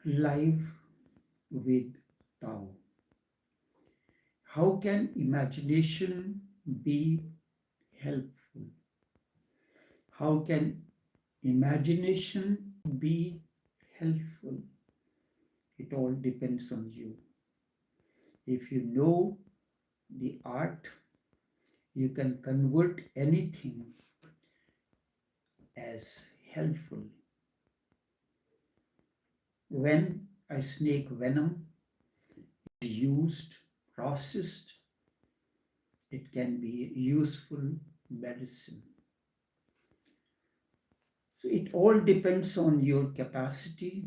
live with Tao. How can imagination be helpful? How can imagination be helpful? It all depends on you. If you know the art, you can convert anything as helpful. When a snake venom is used, processed, it can be useful medicine. So it all depends on your capacity.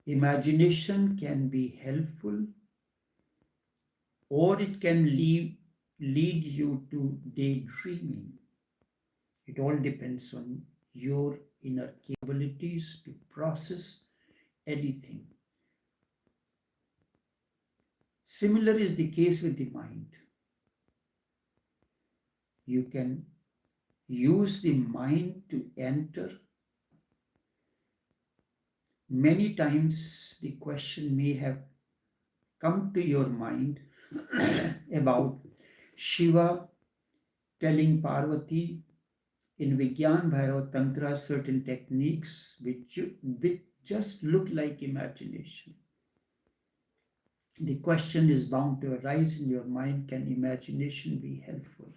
Imagination can be helpful, or it can lead you to daydreaming. It all depends on your inner capabilities to process anything. Similar is the case with the mind. You can use the mind to enter. Many times the question may have come to your mind about Shiva telling Parvati in Vigyan Bhairav Tantra certain techniques which just look like imagination. The question is bound to arise in your mind, can imagination be helpful?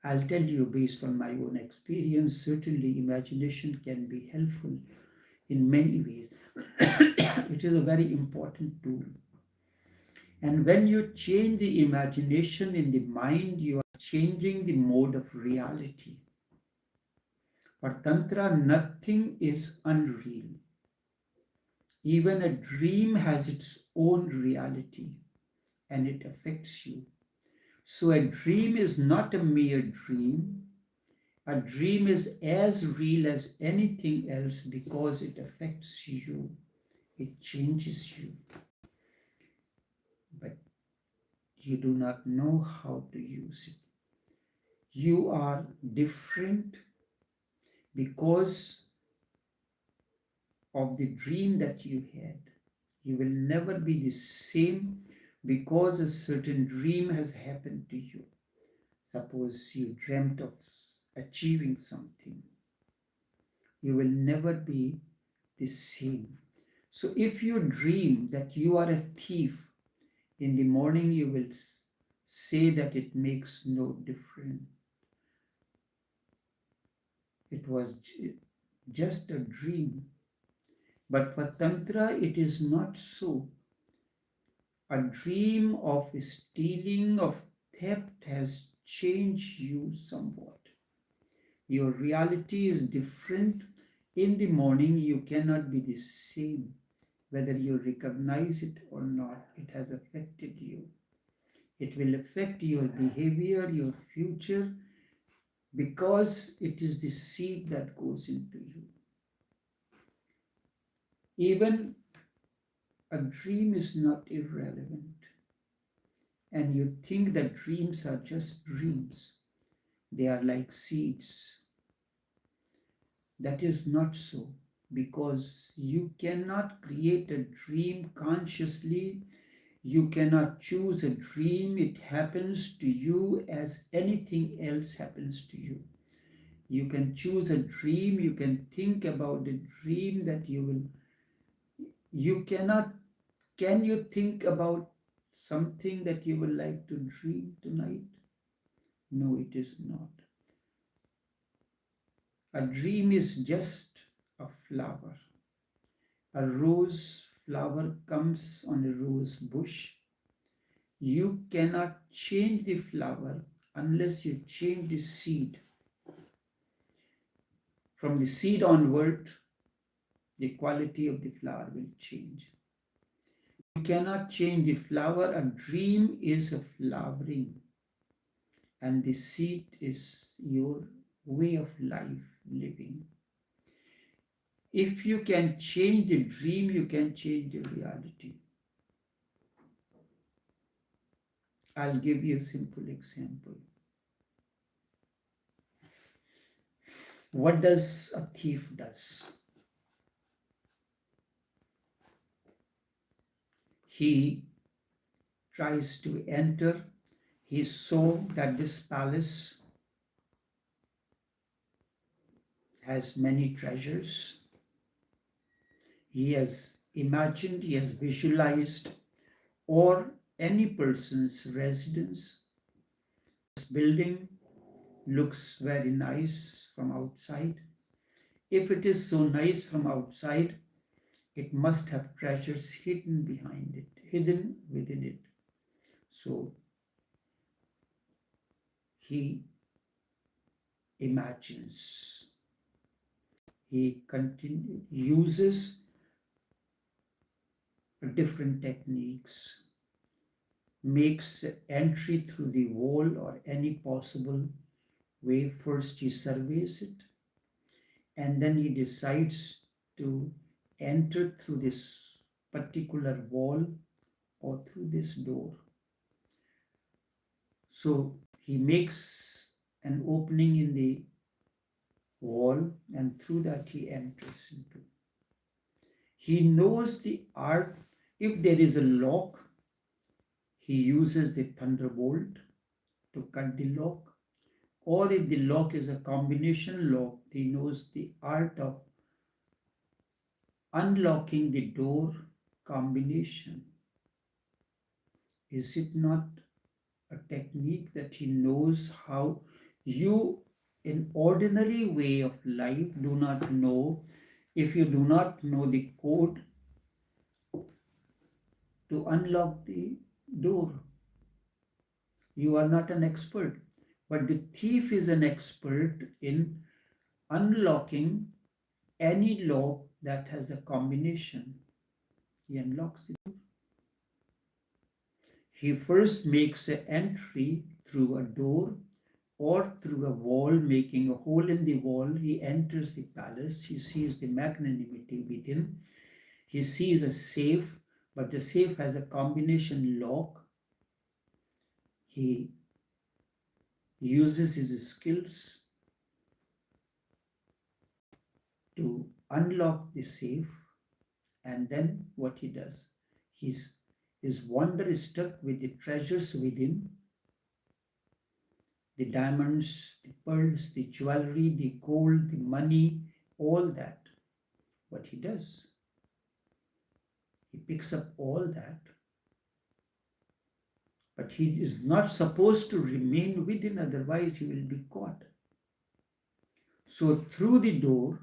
I'll tell you based on my own experience, certainly imagination can be helpful in many ways. It is a very important tool. And when you change the imagination in the mind, you are changing the mode of reality. For Tantra, nothing is unreal. Even a dream has its own reality and it affects you. So a dream is not a mere dream. A dream is as real as anything else because it affects you. It changes you. But you do not know how to use it. You are different because of the dream that you had. You will never be the same because a certain dream has happened to you. Suppose you dreamt of achieving something. You will never be the same. So if you dream that you are a thief, in the morning you will say that it makes no difference. It was just a dream. But for Tantra, it is not so. A dream of stealing, of theft has changed you somewhat. Your reality is different. In the morning, you cannot be the same. Whether you recognize it or not, it has affected you. It will affect your behavior, your future, because it is the seed that goes into you. Even a dream is not irrelevant. And you think that dreams are just dreams. They are like seeds. That is not so, because you cannot create a dream consciously. You cannot choose a dream. It happens to you as anything else happens to you. You can choose a dream. You can think about a dream that you will. You cannot. Can you think about something that you would like to dream tonight? No, it is not. A dream is just a flower. A rose flower comes on a rose bush. You cannot change the flower unless you change the seed. From the seed onward, the quality of the flower will change. You cannot change the flower. A dream is a flowering, and the seed is your way of life living. If you can change the dream, you can change the reality. I'll give you a simple example. What does a thief does? he tries to enter, he saw that this palace has many treasures. He has imagined, he has visualized, or any person's residence. This building looks very nice from outside. If it is so nice from outside, it must have treasures hidden behind it, hidden within it. So he imagines, he uses different techniques, makes entry through the wall or any possible way. First he surveys it, and then he decides to enter through this particular wall or through this door. So he makes an opening in the wall, and through that he enters into. He knows the art. If there is a lock, he uses the thunderbolt to cut the lock. Or if the lock is a combination lock, he knows the art of unlocking the door combination. Is it not a technique that he knows how you, in ordinary way of life, do not know? If you do not know the code to unlock the door, you are not an expert. But the thief is an expert in unlocking any lock that has a combination. He unlocks the door. He first makes an entry through a door or through a wall, making a hole in the wall. He enters the palace. He sees the magnanimity within. He sees a safe, but the safe has a combination lock. He uses his skills to unlock the safe, and then what he does, his wonder is struck with the treasures within, the diamonds, the pearls, the jewelry, the gold, the money, all that. What he does, he picks up all that, but he is not supposed to remain within, otherwise he will be caught. So through the door,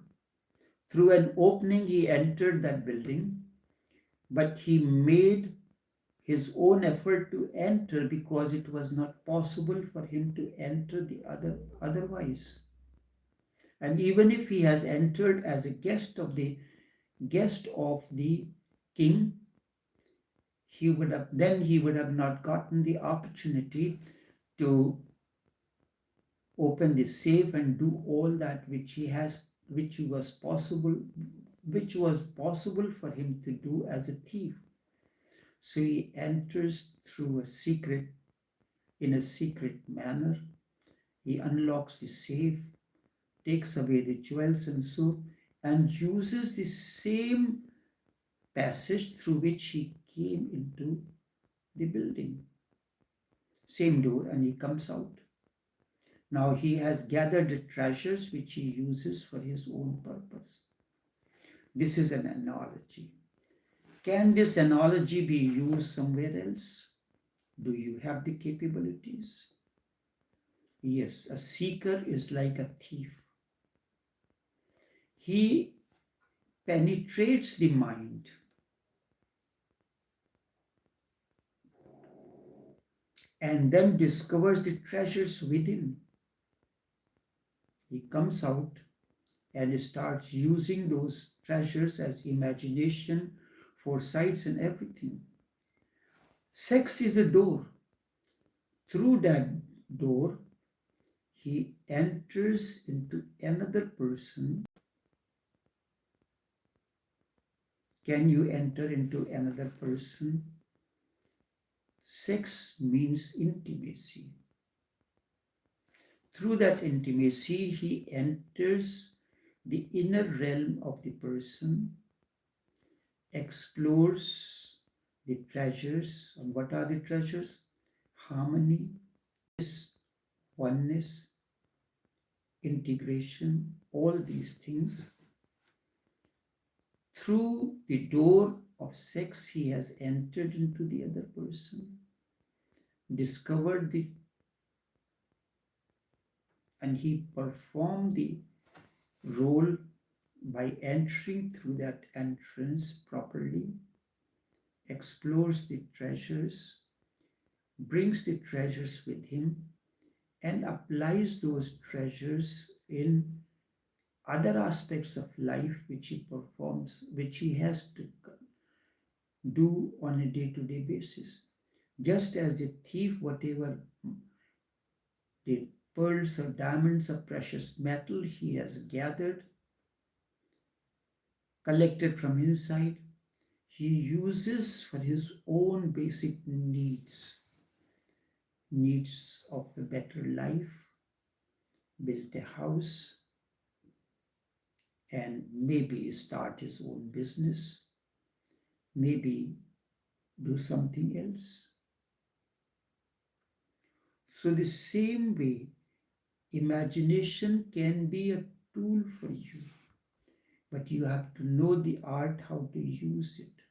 through an opening, he entered that building, but he made his own effort to enter because it was not possible for him to enter the otherwise. And even if he has entered as a guest of the king, he would have not gotten the opportunity to open the safe and do all that which was possible for him to do as a thief. So he enters through in a secret manner. He unlocks the safe, takes away the jewels and uses the same passage through which he came into the building. Same door, and he comes out. Now he has gathered the treasures which he uses for his own purpose. This is an analogy. Can this analogy be used somewhere else? Do you have the capabilities? Yes, a seeker is like a thief. He penetrates the mind and then discovers the treasures within. He comes out and starts using those treasures as imagination, foresights, and everything. Sex is a door. Through that door, he enters into another person. Can you enter into another person? Sex means intimacy. Through that intimacy, he enters the inner realm of the person, explores the treasures. And what are the treasures? Harmony, oneness, integration, all these things. Through the door of sex, he has entered into the other person, discovered the, and he performed the role by entering through that entrance properly, explores the treasures, brings the treasures with him, and applies those treasures in other aspects of life which he performs, which he has to do on a day-to-day basis. Just as the thief, whatever the pearls or diamonds or precious metal he has gathered, collected from inside, he uses for his own basic needs of a better life, build a house, and maybe start his own business, maybe do something else. So the same way, imagination can be a tool for you, but you have to know the art how to use it.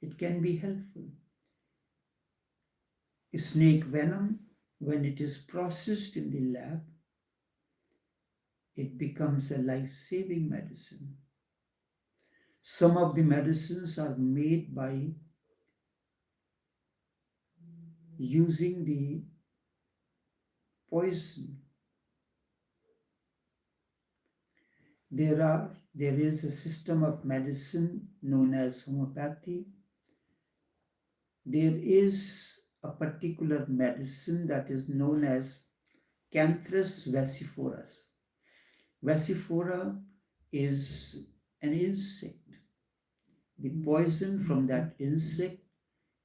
It can be helpful. Snake venom, when it is processed in the lab, it becomes a life-saving medicine. Some of the medicines are made by using the poison. There is a system of medicine known as homeopathy. There is a particular medicine that is known as Canthus vesiforus. Vesifora is an insect. The poison from that insect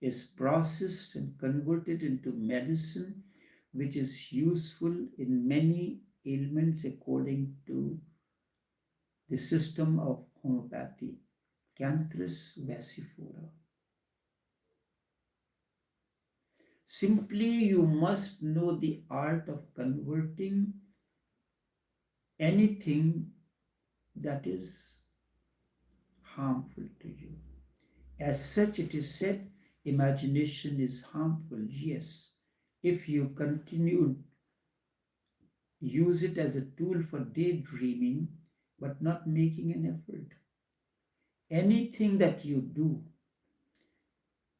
is processed and converted into medicine, which is useful in many ailments according to the system of homeopathy. Canthus vesifora. Simply, you must know the art of converting anything that is harmful to you. As such, it is said, imagination is harmful. Yes, if you continue, use it as a tool for daydreaming, but not making an effort. Anything that you do,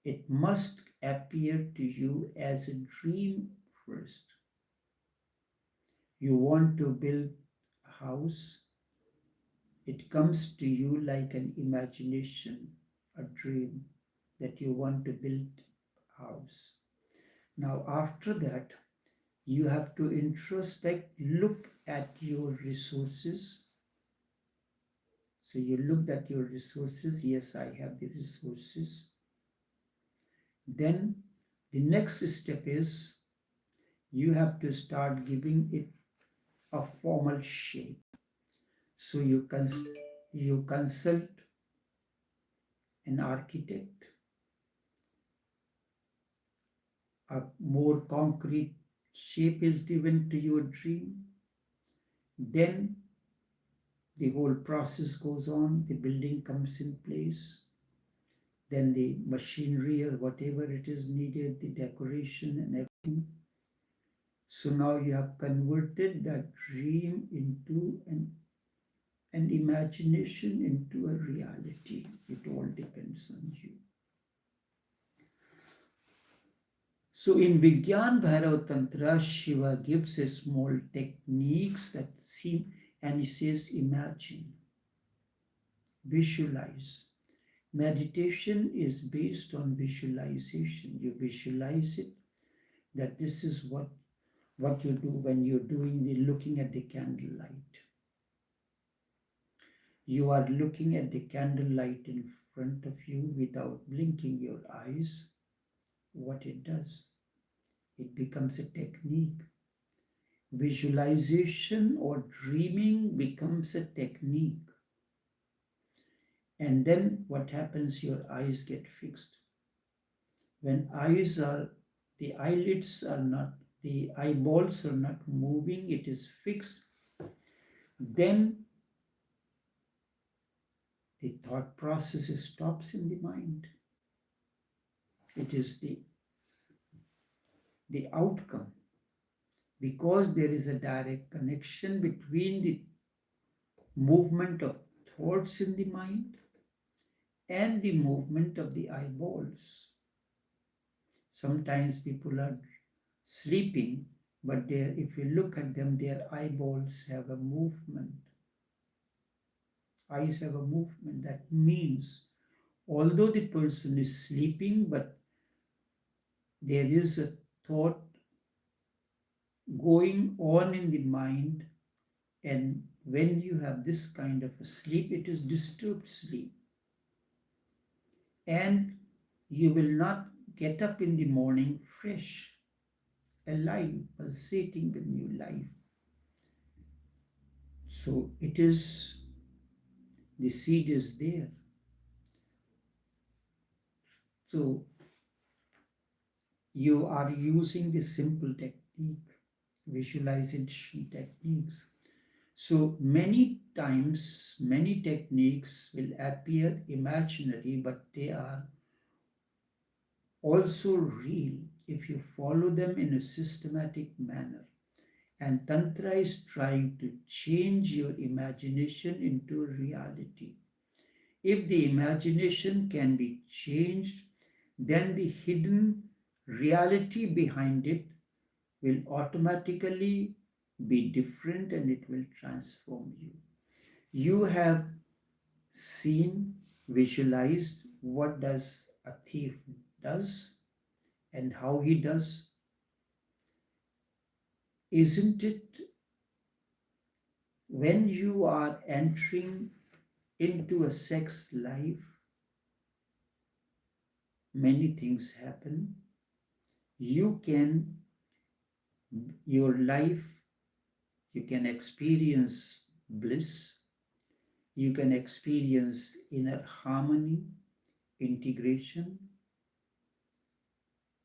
it must appear to you as a dream first. You want to build a house, it comes to you like an imagination, a dream that you want to build a house. Now, after that, you have to introspect, look at your resources. So you looked at your resources. Yes, I have the resources. Then the next step is you have to start giving it a formal shape. So you consult an architect. A more concrete shape is given to your dream. Then the whole process goes on. The building comes in place. Then the machinery or whatever it is needed, the decoration and everything. So now you have converted that dream into an imagination into a reality. It all depends on you. So in Vigyan Bhairav Tantra, Shiva gives a small techniques that seem, and he says, imagine, visualize. Meditation is based on visualization. You visualize it, that this is what you do when you're looking at the candlelight. You are looking at the candlelight in front of you without blinking your eyes. What it does, it becomes a technique. Visualization or dreaming becomes a technique. And then what happens? Your eyes get fixed. When eyes are, the eyelids are not, the eyeballs are not moving, it is fixed, then the thought process stops in the mind. It is the outcome, because there is a direct connection between the movement of thoughts in the mind and the movement of the eyeballs. Sometimes people are sleeping, but if you look at them, their eyeballs have a movement. Eyes have a movement. That means, although the person is sleeping, but there is a thought going on in the mind, and when you have this kind of a sleep, it is disturbed sleep, and you will not get up in the morning fresh, alive, pulsating with new life. So it is, the seed is there. So you are using the simple technique, visualization techniques. So many times, many techniques will appear imaginary, but they are also real if you follow them in a systematic manner. And Tantra is trying to change your imagination into reality. If the imagination can be changed, then the hidden reality behind it will automatically be different, and it will transform you. You have seen, visualized what does a thief does and how he does. Isn't it, when you are entering into a sex life, many things happen. You can, your life, you can experience bliss, you can experience inner harmony, integration,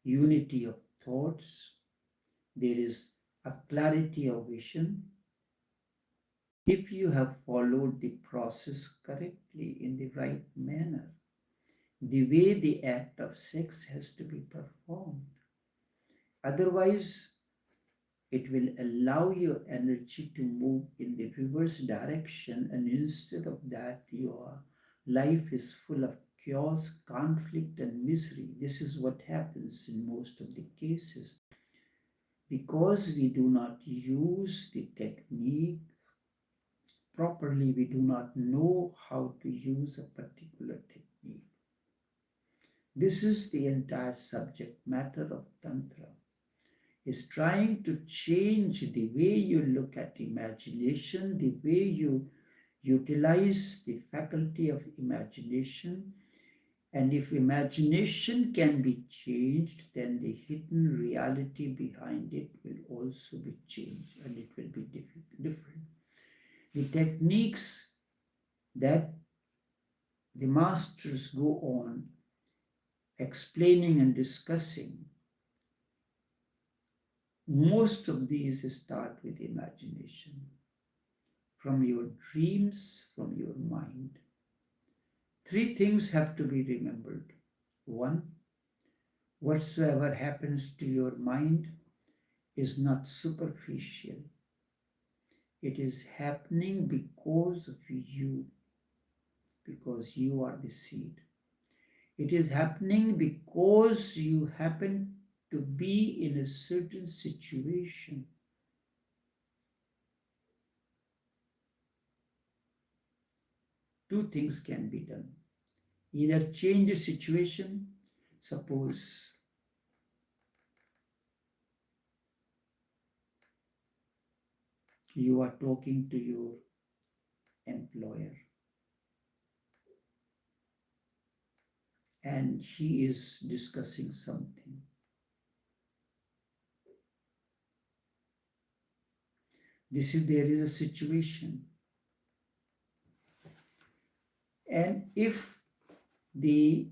unity of thoughts. There is a clarity of vision. If you have followed the process correctly in the right manner, the way the act of sex has to be performed. Otherwise, it will allow your energy to move in the reverse direction, and instead of that, your life is full of chaos, conflict, and misery. This is what happens in most of the cases, because we do not use the technique properly. We do not know how to use a particular technique. This is the entire subject matter of Tantra, is trying to change the way you look at imagination, the way you utilize the faculty of imagination. And if imagination can be changed, then the hidden reality behind it will also be changed, and it will be different. The techniques that the masters go on explaining and discussing, most of these start with imagination, from your dreams, from your mind. Three things have to be remembered. One, whatsoever happens to your mind is not superficial. It is happening because of you, because you are the seed. It is happening because you happen to be in a certain situation. Two things can be done. Either change the situation, suppose you are talking to your employer and he is discussing something. There is a situation, And if the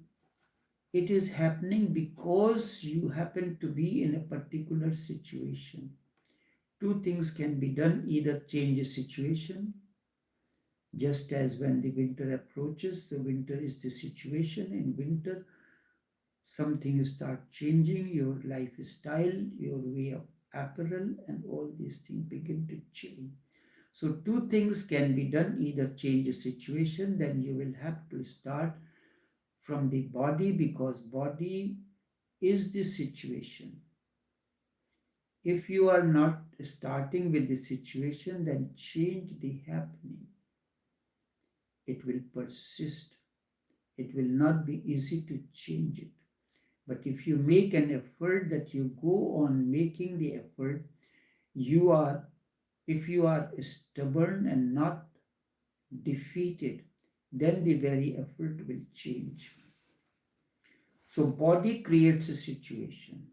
it is happening because you happen to be in a particular situation, two things can be done: either change the situation, just as when the winter approaches, the winter is the situation. In winter, something start changing, your lifestyle, your way of apparel, and all these things begin to change. So two things can be done: either change the situation, then you will have to start from the body, because body is the situation. If you are not starting with the situation, then change the happening. It will persist. It will not be easy to change it. But if you make an effort, that you go on making the effort, if you are stubborn and not defeated, then the very effort will change. So body creates a situation.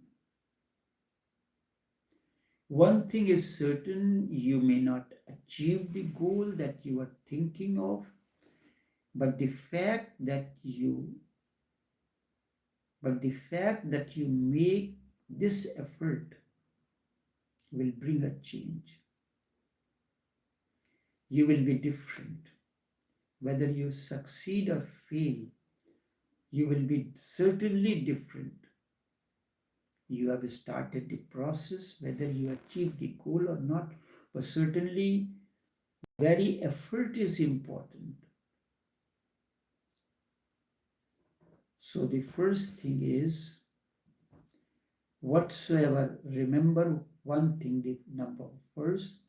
One thing is certain: you may not achieve the goal that you are thinking of, but the fact that you make this effort will bring a change. You will be different. Whether you succeed or fail, you will be certainly different. You have started the process, whether you achieve the goal or not, but certainly very effort is important. So the first thing is, whatsoever, remember one thing, the number first,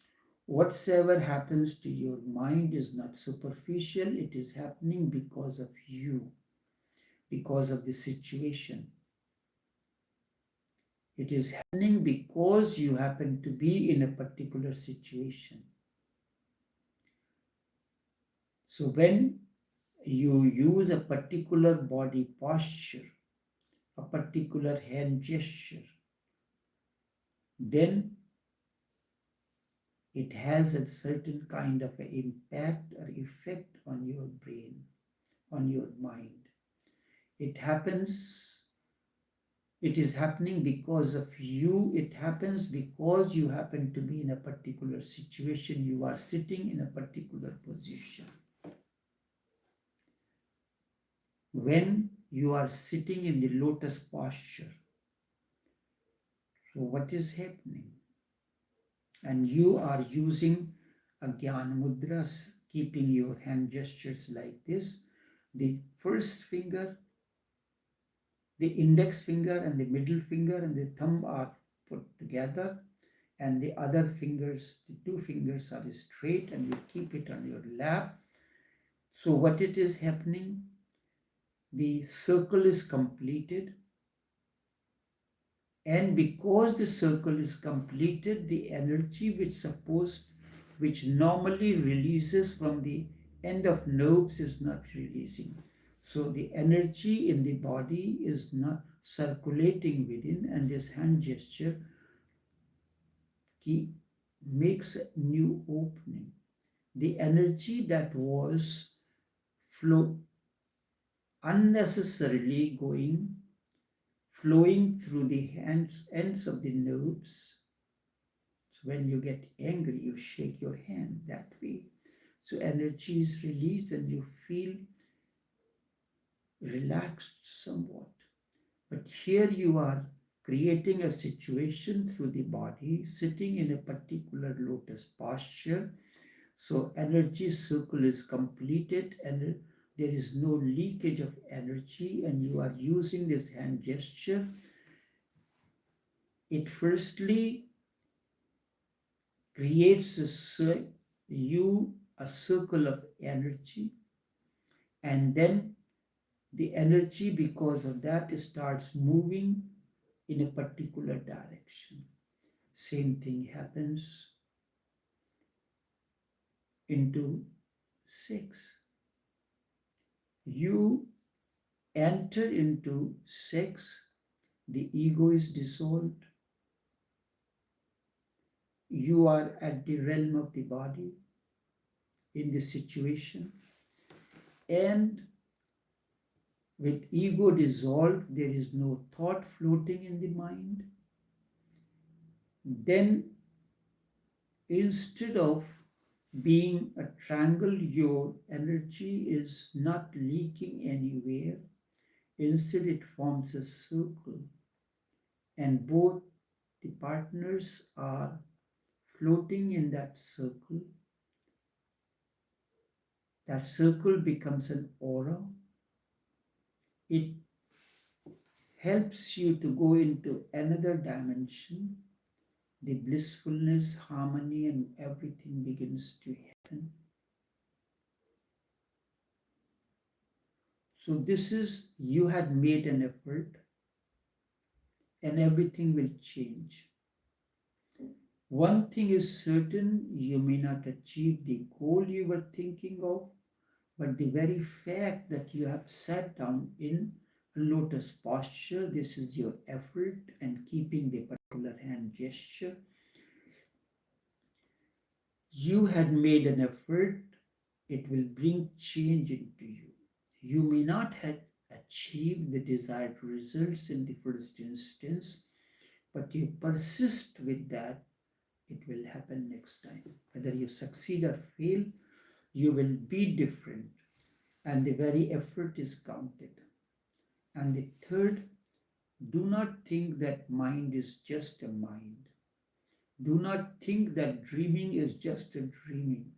whatsoever happens to your mind is not superficial, it is happening because of you, because of the situation. It is happening because you happen to be in a particular situation. So when you use a particular body posture, a particular hand gesture, then it has a certain kind of an impact or effect on your brain, on your mind. It is happening because of you. It happens because you happen to be in a particular situation. You are sitting in a particular position. When you are sitting in the lotus posture, so what is happening? And you are using a Jnana mudras, keeping your hand gestures like this. The first finger, the index finger and the middle finger and the thumb are put together, and the other fingers, the two fingers, are straight, and you keep it on your lap. So what it is happening? The circle is completed, and because the circle is completed, the energy which normally releases from the end of nerves is not releasing. So the energy in the body is not circulating within, and this hand gesture makes a new opening. The energy that was unnecessarily flowing through the ends of the nerves. So when you get angry, you shake your hand that way. So energy is released and you feel relaxed somewhat. But here you are creating a situation through the body, sitting in a particular lotus posture. So energy circle is completed and there is no leakage of energy, and you are using this hand gesture. It firstly creates a circle of energy, and then the energy, because of that, starts moving in a particular direction. Same thing happens into 6. You enter into 6, the ego is dissolved. You are at the realm of the body in this situation. And with ego dissolved, there is no thought floating in the mind. Then instead of being a triangle, your energy is not leaking anywhere. Instead, it forms a circle, and both the partners are floating in that circle. That circle becomes an aura. It helps you to go into another dimension. The blissfulness, harmony, and everything begins to happen. So, this is you had made an effort, and everything will change. One thing is certain, you may not achieve the goal you were thinking of, but the very fact that you have sat down in a lotus posture, this is your effort, and keeping the particular hand gesture, you had made an effort, it will bring change into you. You may not have achieved the desired results in the first instance, but you persist with that, it will happen next time. Whether you succeed or fail, you will be different, and the very effort is counted. And the third, do not think that mind is just a mind. Do not think that dreaming is just a dreaming.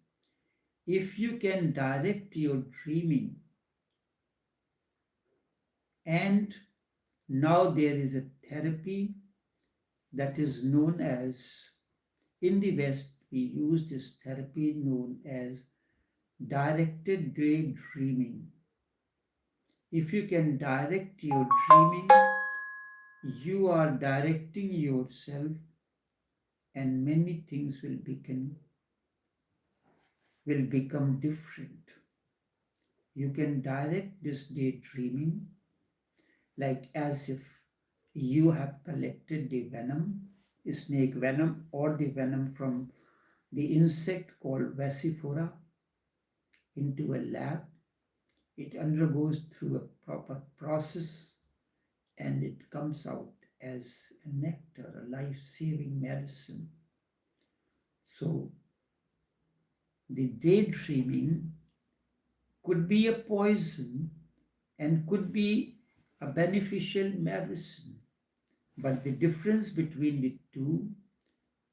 If you can direct your dreaming, and now there is a therapy that is known as, in the West, we use this therapy known as directed daydreaming. If you can direct your dreaming, you are directing yourself, and many things will become different. You can direct this daydreaming like as if you have collected the venom, snake venom, or the venom from the insect called Vasifora into a lab. It undergoes through a proper process, and it comes out as a nectar, a life-saving medicine. So the daydreaming could be a poison and could be a beneficial medicine. But the difference between the two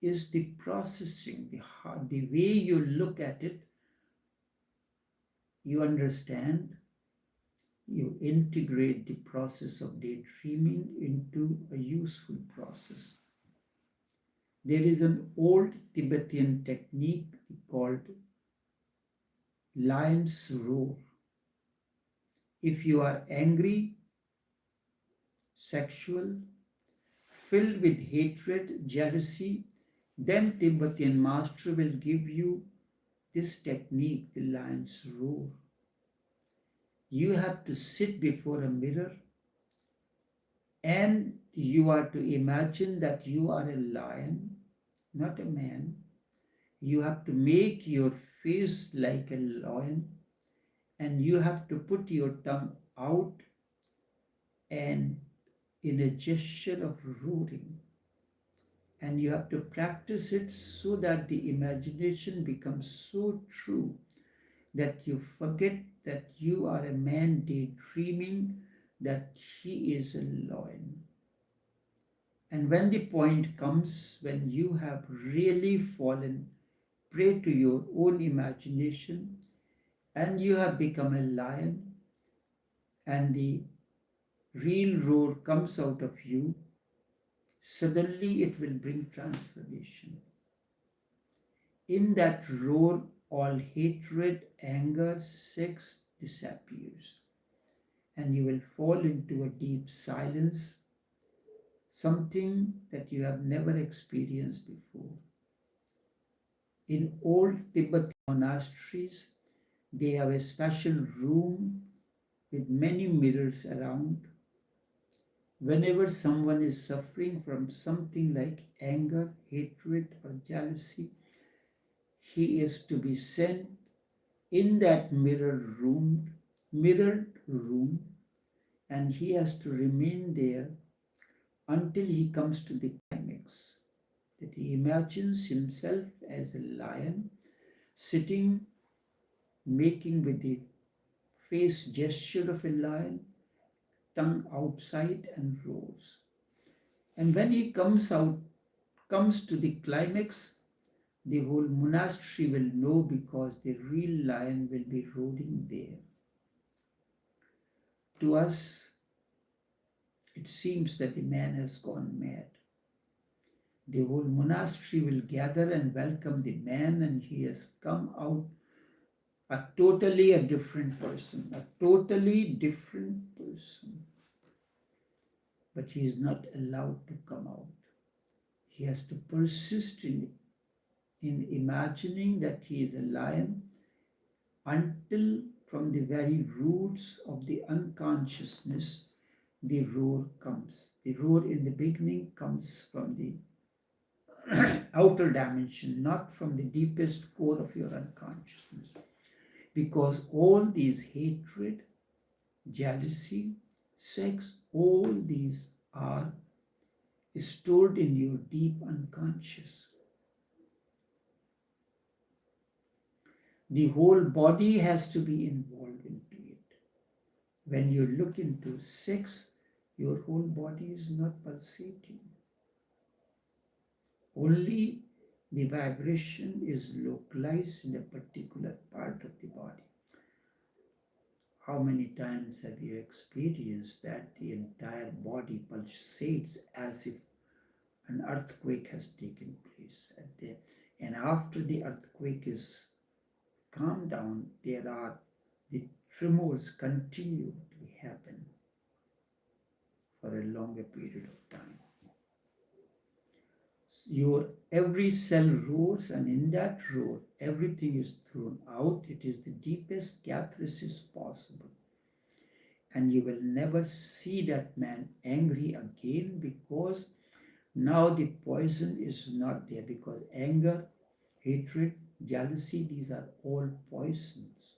is the processing, the way you look at it, you understand, you integrate the process of daydreaming into a useful process. There is an old Tibetan technique called lion's roar. If you are angry, sexual, filled with hatred, jealousy, then Tibetan master will give you this technique, the lion's roar. You have to sit before a mirror, and you are to imagine that you are a lion, not a man. You have to make your face like a lion, and you have to put your tongue out and in a gesture of roaring. And you have to practice it so that the imagination becomes so true that you forget that you are a man daydreaming that he is a lion. And when the point comes when you have really fallen prey to your own imagination and you have become a lion, and the real roar comes out of you, suddenly it will bring transformation. In that roar, all hatred, anger, sex disappears, and you will fall into a deep silence, something that you have never experienced before. In old Tibetan monasteries, they have a special room with many mirrors around. Whenever someone is suffering from something like anger, hatred, or jealousy, he is to be sent in that mirror room mirrored room, and he has to remain there until he comes to the climax. That he imagines himself as a lion sitting, making with the face gesture of a lion, tongue outside, and roars. And when he comes to the climax, the whole monastery will know because the real lion will be roaring there. To us, it seems that the man has gone mad. The whole monastery will gather and welcome the man, and he has come out a different person, a totally different person. But he is not allowed to come out. He has to persist in imagining that he is a lion until from the very roots of the unconsciousness the roar comes. The roar in the beginning comes from the outer dimension, not from the deepest core of your unconsciousness. Because all these hatred, jealousy, sex, all these are stored in your deep unconscious. The whole body has to be involved into it. When you look into sex, your whole body is not pulsating. Only the vibration is localized in a particular part of the body. How many times have you experienced that the entire body pulsates as if an earthquake has taken place? And after the earthquake is calmed down, the tremors continue to happen for a longer period of time. Your every cell roars, and in that roar, everything is thrown out. It is the deepest catharsis possible. And you will never see that man angry again, because now the poison is not there. Because anger, hatred, jealousy, these are all poisons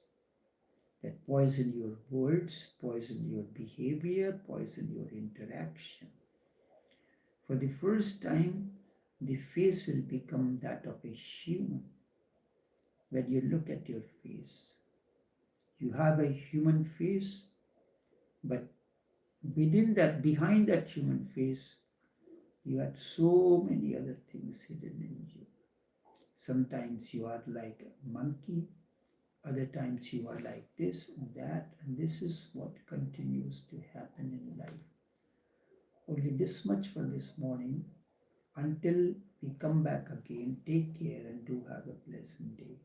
that poison your words, poison your behavior, poison your interaction. For the first time, the face will become that of a human. When you look at your face, you have a human face, but behind that human face, you had so many other things hidden in you. Sometimes you are like a monkey, other times you are like this and that, and this is what continues to happen in life. Only this much for this morning. Until we come back again, take care and do have a pleasant day.